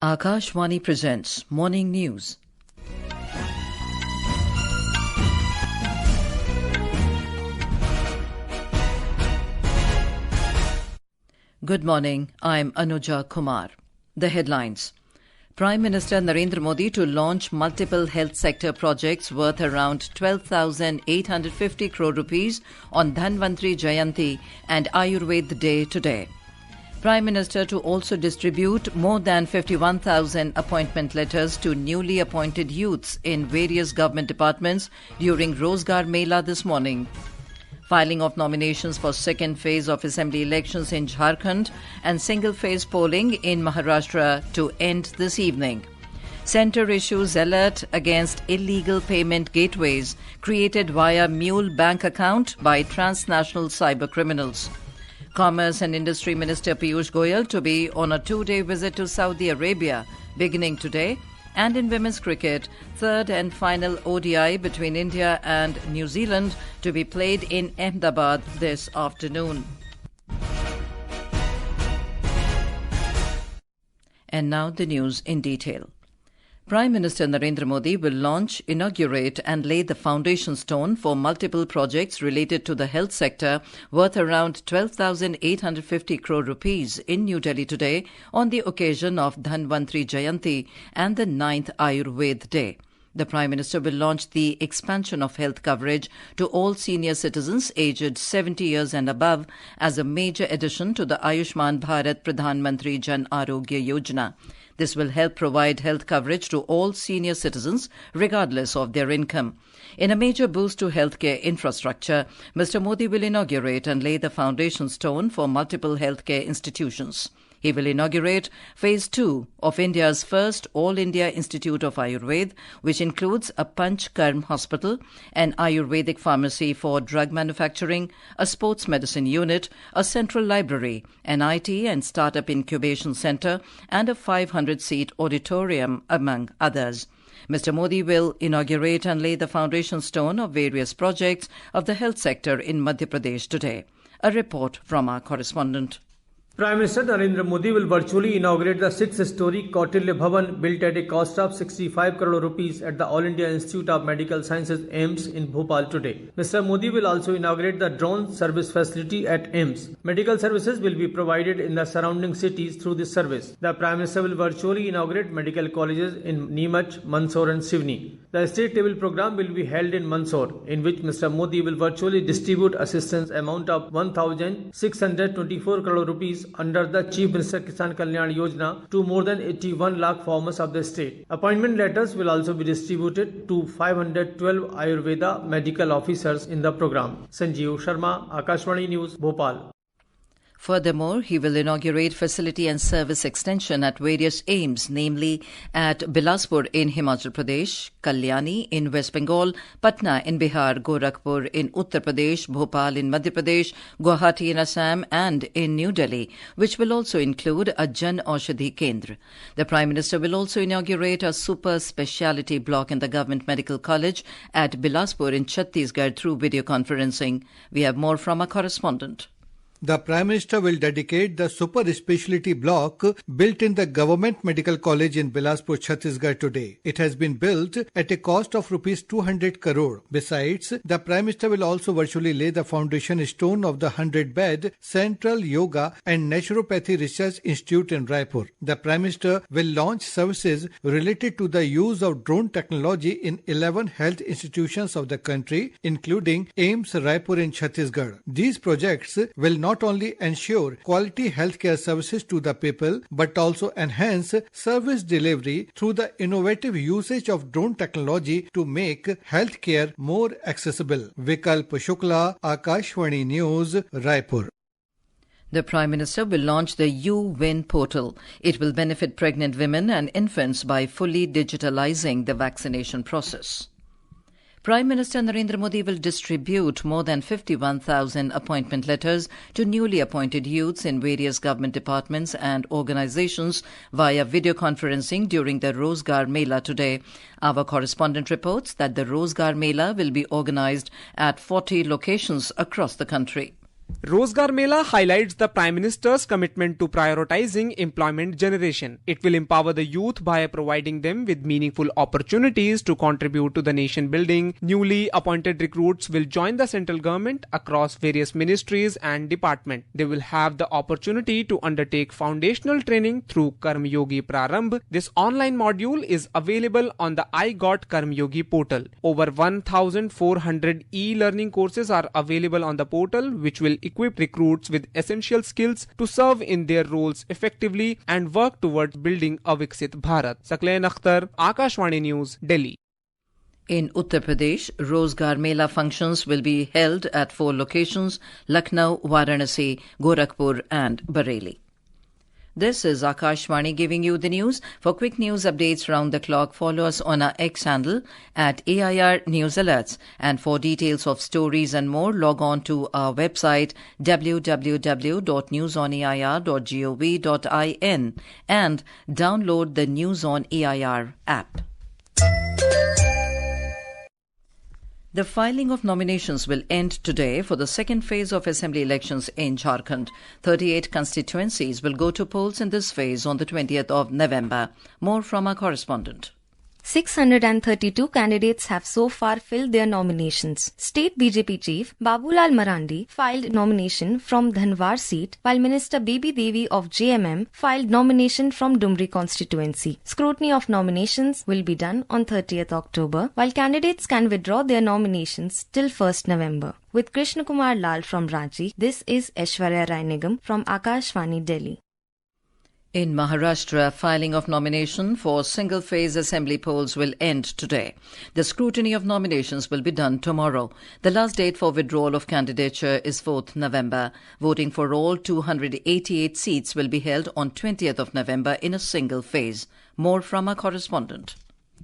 Akashvani presents Morning News. Good morning, I'm Anuja Kumar. The headlines. Prime Minister Narendra Modi to launch multiple health sector projects worth around 12,850 crore rupees on Dhanvantari Jayanti and Ayurveda Day today. Prime Minister to also distribute more than 51,000 appointment letters to newly appointed youths in various government departments during Rozgar Mela this morning. Filing of nominations for second phase of assembly elections in Jharkhand and single phase polling in Maharashtra to end this evening. Centre issues alert against illegal payment gateways created via mule bank account by transnational cyber criminals. Commerce and Industry Minister Piyush Goyal to be on a two-day visit to Saudi Arabia beginning today. And in women's cricket, third and final ODI between India and New Zealand to be played in Ahmedabad this afternoon. And now the news in detail. Prime Minister Narendra Modi will launch, inaugurate and lay the foundation stone for multiple projects related to the health sector worth around 12,850 crore rupees in New Delhi today on the occasion of Dhanvantari Jayanti and the 9th Ayurveda Day. The Prime Minister will launch the expansion of health coverage to all senior citizens aged 70 years and above as a major addition to the Ayushman Bharat Pradhan Mantri Jan Arogya Yojana. This will help provide health coverage to all senior citizens regardless of their income. In a major boost to healthcare infrastructure, Mr. Modi will inaugurate and lay the foundation stone for multiple healthcare institutions. He will inaugurate Phase 2 of India's first All-India Institute of Ayurveda, which includes a Panch Karm hospital, an Ayurvedic pharmacy for drug manufacturing, a sports medicine unit, a central library, an IT and startup incubation centre, and a 500-seat auditorium, among others. Mr. Modi will inaugurate and lay the foundation stone of various projects of the health sector in Madhya Pradesh today. A report from our correspondent. Prime Minister Narendra Modi will virtually inaugurate the 6-story Kautilya Bhavan built at a cost of 65 crore rupees at the All India Institute of Medical Sciences AIIMS in Bhopal today. Mr. Modi will also inaugurate the drone service facility at AIIMS. Medical services will be provided in the surrounding cities through this service. The Prime Minister will virtually inaugurate medical colleges in Neemuch, Mandsaur and Sivni. The state level program will be held in Mandsaur, in which Mr. Modi will virtually distribute assistance amount of 1,624 crore rupees under the Chief Minister Kisan Kalyan Yojana to more than 81 lakh farmers of the state. Appointment letters will also be distributed to 512 Ayurveda medical officers in the program. Sanjeev Sharma, Akashvani News, Bhopal. Furthermore, he will inaugurate facility and service extension at various AIIMS, namely at Bilaspur in Himachal Pradesh, Kalyani in West Bengal, Patna in Bihar, Gorakhpur in Uttar Pradesh, Bhopal in Madhya Pradesh, Guwahati in Assam and in New Delhi, which will also include a Jan Aushadhi Kendra. The Prime Minister will also inaugurate a super speciality block in the Government Medical College at Bilaspur in Chhattisgarh through video conferencing. We have more from our correspondent. The Prime Minister will dedicate the super speciality block built in the Government Medical College in Bilaspur, Chhattisgarh today. It has been built at a cost of rupees 200 crore. Besides, the Prime Minister will also virtually lay the foundation stone of the 100-bed Central Yoga and Naturopathy Research Institute in Raipur. The Prime Minister will launch services related to the use of drone technology in 11 health institutions of the country, including AIIMS Raipur in Chhattisgarh. These projects will not only ensure quality healthcare services to the people, but also enhance service delivery through the innovative usage of drone technology to make healthcare more accessible. Vikalp Shukla, Akashvani News, Raipur. The Prime Minister will launch the You-Win portal. It will benefit pregnant women and infants by fully digitalizing the vaccination process. Prime Minister Narendra Modi will distribute more than 51,000 appointment letters to newly appointed youths in various government departments and organizations via video conferencing during the Rozgar Mela today. Our correspondent reports that the Rozgar Mela will be organized at 40 locations across the country. Rozgar Mela highlights the Prime Minister's commitment to prioritizing employment generation. It will empower the youth by providing them with meaningful opportunities to contribute to the nation building. Newly appointed recruits will join the central government across various ministries and departments. They will have the opportunity to undertake foundational training through Karma Yogi Prarambh. This online module is available on the I Got Karma Yogi portal. Over 1,400 e-learning courses are available on the portal, which will equip recruits with essential skills to serve in their roles effectively and work towards building a Viksit Bharat. Sakleen Akhtar, Akashvani News, Delhi. In Uttar Pradesh, Rozgar Mela functions will be held at 4 locations: Lucknow, Varanasi, Gorakhpur and Bareilly. This is Akashvani giving you the news. For quick news updates round the clock, follow us on our X handle at AIR News Alerts. And for details of stories and more, log on to our website www.newsonair.gov.in and download the News on AIR app. The filing of nominations will end today for the second phase of assembly elections in Jharkhand. 38 constituencies will go to polls in this phase on the 20th of November. More from our correspondent. 632 candidates have so far filled their nominations. State BJP Chief Babulal Marandi filed nomination from Dhanwar seat, while Minister Baby Devi of JMM filed nomination from Dumri constituency. Scrutiny of nominations will be done on 30th October, while candidates can withdraw their nominations till 1st November. With Krishna Kumar Lal from Ranchi, this is Aishwarya Rai Nigam from Akashvani, Delhi. In Maharashtra, filing of nomination for single-phase assembly polls will end today. The scrutiny of nominations will be done tomorrow. The last date for withdrawal of candidature is 4th November. Voting for all 288 seats will be held on 20th of November in a single phase. More from our correspondent.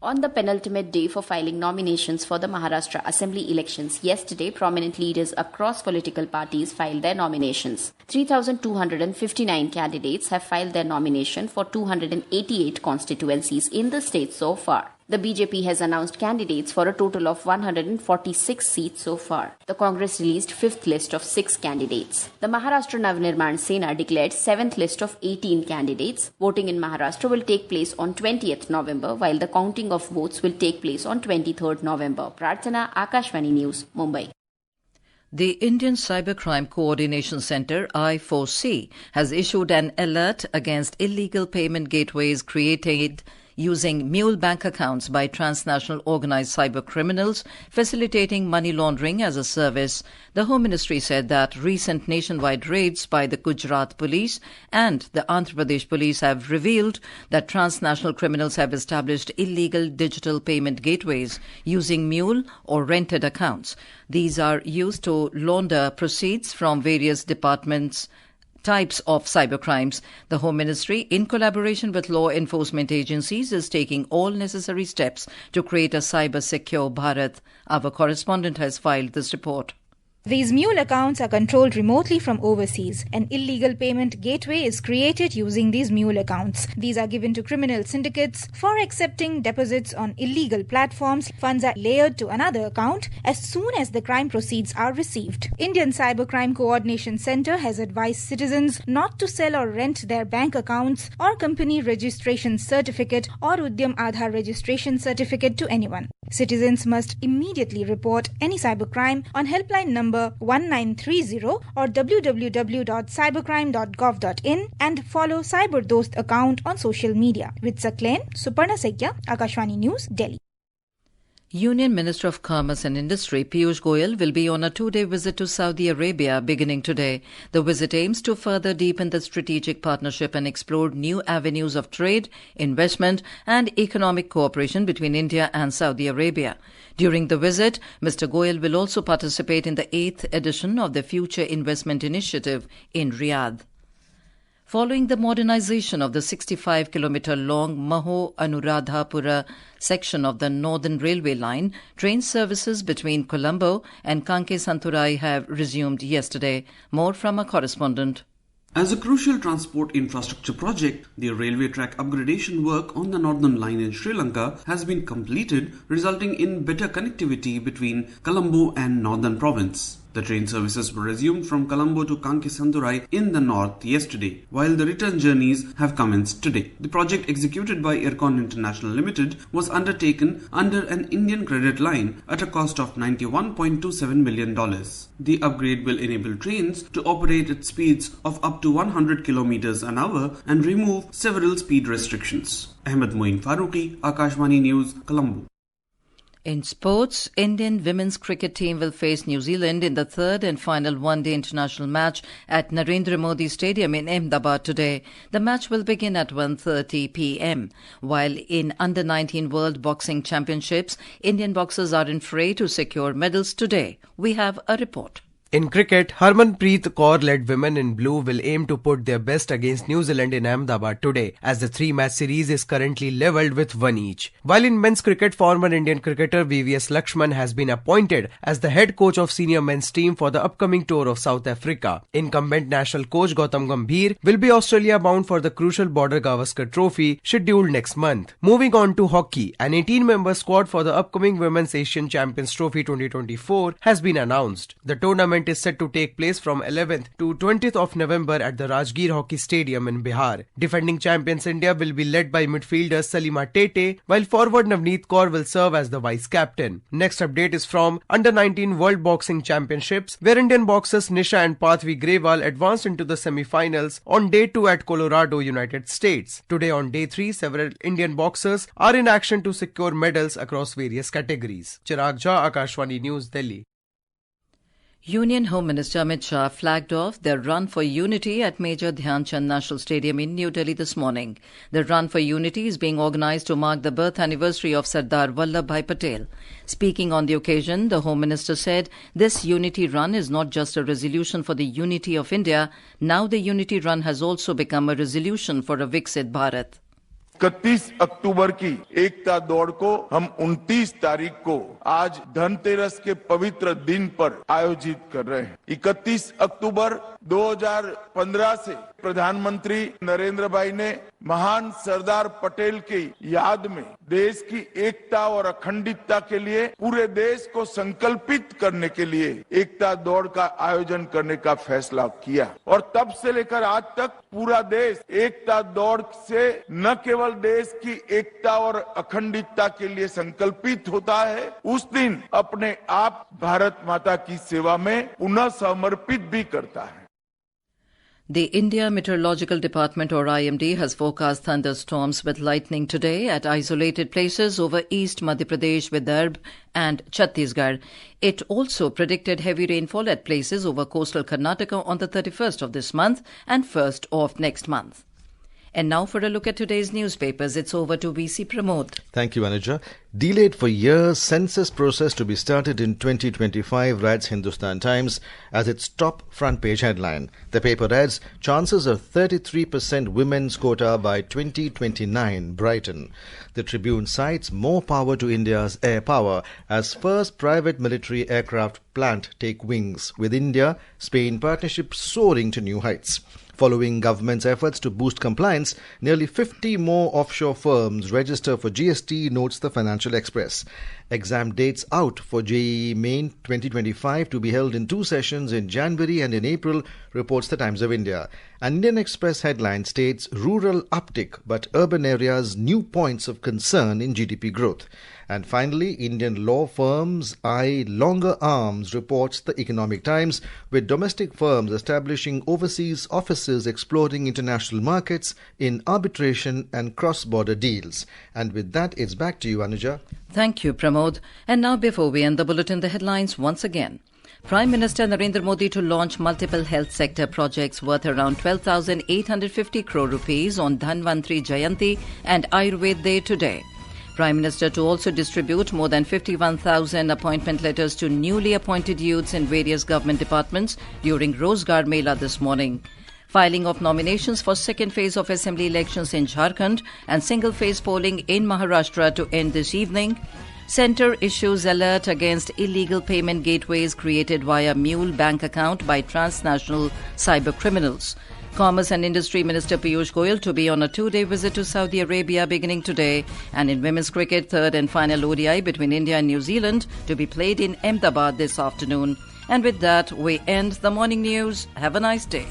On the penultimate day for filing nominations for the Maharashtra Assembly elections, yesterday prominent leaders across political parties filed their nominations. 3,259 candidates have filed their nomination for 288 constituencies in the state so far. The BJP has announced candidates for a total of 146 seats so far. The Congress released 5th list of 6 candidates. The Maharashtra Navnirman Sena declared 7th list of 18 candidates. Voting in Maharashtra will take place on 20th November, while the counting of votes will take place on 23rd November. Prarthana, Akashvani News, Mumbai. The Indian Cybercrime Coordination Centre, I4C, has issued an alert against illegal payment gateways created using mule bank accounts by transnational organized cyber criminals, facilitating money laundering as a service. The Home Ministry said that recent nationwide raids by the Gujarat police and the Andhra Pradesh police have revealed that transnational criminals have established illegal digital payment gateways using mule or rented accounts. These are used to launder proceeds from various types of cybercrimes. The Home Ministry, in collaboration with law enforcement agencies, is taking all necessary steps to create a cyber-secure Bharat. Our correspondent has filed this report. These mule accounts are controlled remotely from overseas. An illegal payment gateway is created using these mule accounts. These are given to criminal syndicates for accepting deposits on illegal platforms. Funds are layered to another account as soon as the crime proceeds are received. Indian Cybercrime Coordination Centre has advised citizens not to sell or rent their bank accounts or company registration certificate or Udyam Aadhaar registration certificate to anyone. Citizens must immediately report any cybercrime on helpline number 1930 or www.cybercrime.gov.in and follow CyberDost account on social media. With Sakleen, Suparna Sekya, Akashvani News, Delhi. Union Minister of Commerce and Industry Piyush Goyal will be on a 2-day visit to Saudi Arabia beginning today. The visit aims to further deepen the strategic partnership and explore new avenues of trade, investment and economic cooperation between India and Saudi Arabia. During the visit, Mr. Goyal will also participate in the 8th edition of the Future Investment Initiative in Riyadh. Following the modernization of the 65-kilometer-long Maho-Anuradhapura section of the Northern Railway line, train services between Colombo and Kanke-Santurai have resumed yesterday. More from a correspondent. As a crucial transport infrastructure project, the railway track upgradation work on the Northern Line in Sri Lanka has been completed, resulting in better connectivity between Colombo and Northern Province. The The train services were resumed from Colombo to Kankesandurai in the north yesterday, while the return journeys have commenced today. The project executed by Aircon International Limited was undertaken under an Indian credit line at a cost of $91.27 million. The upgrade will enable trains to operate at speeds of up to 100 kilometers an hour and remove several speed restrictions. Ahmed Moin Faruqi, Akashvani News, Colombo. In sports, Indian women's cricket team will face New Zealand in the third and final one-day international match at Narendra Modi Stadium in Ahmedabad today. The match will begin at 1:30 p.m. While in Under-19 World Boxing Championships, Indian boxers are in fray to secure medals today. We have a report. In cricket, Harmanpreet Kaur-led women in blue will aim to put their best against New Zealand in Ahmedabad today, as the three-match series is currently levelled with one each. While in men's cricket, former Indian cricketer VVS Lakshman has been appointed as the head coach of senior men's team for the upcoming tour of South Africa. Incumbent national coach Gautam Gambhir will be Australia-bound for the crucial Border Gavaskar Trophy scheduled next month. Moving on to hockey, an 18-member squad for the upcoming Women's Asian Champions Trophy 2024 has been announced. The tournament is set to take place from 11th to 20th of November at the Rajgir Hockey Stadium in Bihar. Defending champions India will be led by midfielder Salima Tete, while forward Navneet Kaur will serve as the vice-captain. Next update is from Under-19 World Boxing Championships, where Indian boxers Nisha and Pathvi Grewal advanced into the semi-finals on day 2 at Colorado, United States. Today on day 3, several Indian boxers are in action to secure medals across various categories. Chirag Jha, Akashvani News, Delhi. Union Home Minister Amit Shah flagged off their Run for Unity at Major Dhyan Chand National Stadium in New Delhi this morning. The Run for Unity is being organised to mark the birth anniversary of Sardar Vallabhbhai Patel. Speaking on the occasion, the Home Minister said, "This Unity Run is not just a resolution for the unity of India. Now the Unity Run has also become a resolution for a Viksit Bharat." 31 अक्टूबर की एकता दौड़ को हम 29 तारीख को आज धनतेरस के पवित्र दिन पर आयोजित कर रहे हैं। 31 अक्टूबर 2015 से प्रधानमंत्री नरेंद्र भाई ने महान सरदार पटेल की याद में देश की एकता और अखंडता के लिए पूरे देश को संकल्पित करने के लिए एकता दौड़ का आयोजन करने का फैसला किया और तब से लेकर आज तक पूरा देश एकता दौड़ से न केवल देश की एकता और अखंडता के लिए संकल्पित होता है, उस दिन अपने आप भारत माता की सेवा में पुनः समर्पित भी करता है। The India Meteorological Department, or IMD, has forecast thunderstorms with lightning today at isolated places over East Madhya Pradesh, Vidarbha and Chhattisgarh. It also predicted heavy rainfall at places over coastal Karnataka on the 31st of this month and 1st of next month. And now for a look at today's newspapers. It's over to VC Pramod. Thank you, Anuja. Delayed for years, census process to be started in 2025, writes Hindustan Times as its top front page headline. The paper adds, chances of 33% women's quota by 2029, Brighton. The Tribune cites more power to India's air power as first private military aircraft plant take wings, with India-Spain partnership soaring to new heights. Following government's efforts to boost compliance, nearly 50 more offshore firms register for GST, notes the Financial Express. Exam dates out for JEE Main 2025 to be held in 2 sessions in January and in April, reports the Times of India. An Indian Express headline states rural uptick but urban areas new points of concern in GDP growth. And finally, Indian law firms eye longer arms, reports the Economic Times, with domestic firms establishing overseas offices exploring international markets in arbitration and cross-border deals. And with that, it's back to you, Anuja. Thank you, Pramod. And now, before we end the bulletin, the headlines once again. Prime Minister Narendra Modi to launch multiple health sector projects worth around 12,850 crore rupees on Dhanvantari Jayanti and Ayurveda Day today. Prime Minister to also distribute more than 51,000 appointment letters to newly appointed youths in various government departments during Rozgar Mela this morning. Filing of nominations for second phase of assembly elections in Jharkhand and single phase polling in Maharashtra to end this evening. Centre issues alert against illegal payment gateways created via mule bank account by transnational cyber criminals. Commerce and Industry Minister Piyush Goyal to be on a 2-day visit to Saudi Arabia beginning today. And in women's cricket, third and final ODI between India and New Zealand to be played in Ahmedabad this afternoon. And with that, we end the morning news. Have a nice day.